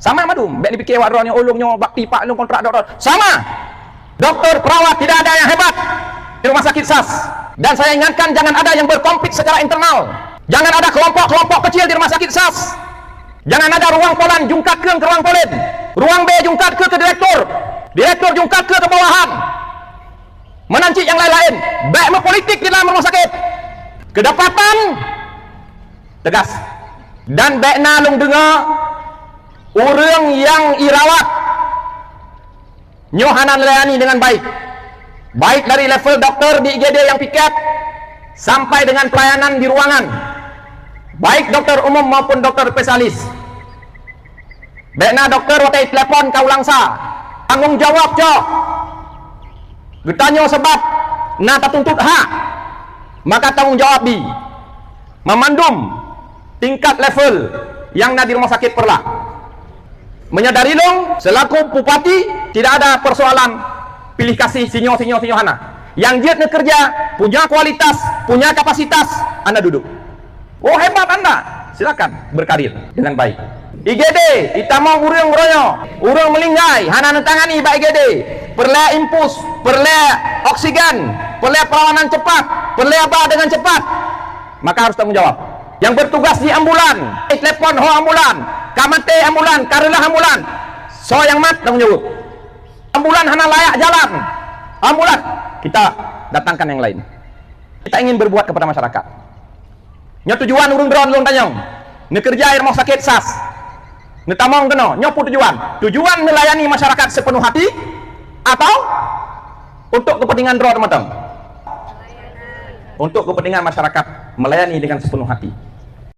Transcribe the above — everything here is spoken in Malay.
Sama madum, bek dipikir wadronya ulungnya bakti pak lu kontrak dokter. Sama. Dokter, perawat tidak ada yang hebat di rumah sakit SAS. Dan saya ingatkan jangan ada yang berkompet secara internal. Jangan ada kelompok-kelompok kecil di rumah sakit SAS. Jangan ada ruang polan jungkat ke ruang polen. Ruang B jungkat ke direktur. Direktur jungkat ke bawahan. Menancik yang lain-lain. Bek politik di dalam rumah sakit. Kedapatan tegas. Dan bek nalung dengar orang yang irawat nyohanan layani dengan baik, baik dari level dokter di IGD yang piket sampai dengan pelayanan di ruangan, baik dokter umum maupun dokter spesialis. Bekna dokter watai telepon kau langsa tanggung jawab cok getanyo sebab na tuntut hak, maka tanggung jawab di memandum tingkat level yang na di rumah sakit perlah. Menyadari long selaku bupati tidak ada persoalan pilih kasih sinyo hana. Yang dia kerja punya kualitas, punya kapasitas, Anda duduk. Oh hebat Anda, silakan berkarir dengan baik. IGD kita mau urang royo, urang melinggai, hana tangani ba IGD. Perlu impus, perlu oksigen, perlu perawanan cepat, perlu apa dengan cepat. Maka harus tanggung jawab. Yang bertugas di ambulan, telepon ho ambulan, kamate ambulan, karelah ambulan, so yang mat tanggung jawab. Ambulan hana layak jalan, ambulan kita datangkan yang lain. Kita ingin berbuat kepada masyarakat. Nyo tujuan urung drone long tanyong, nekerja rumah sakit SAS, netamong keno, nyopu tujuan melayani masyarakat sepenuh hati atau untuk kepentingan drone matang. Untuk kepentingan masyarakat melayani dengan sepenuh hati.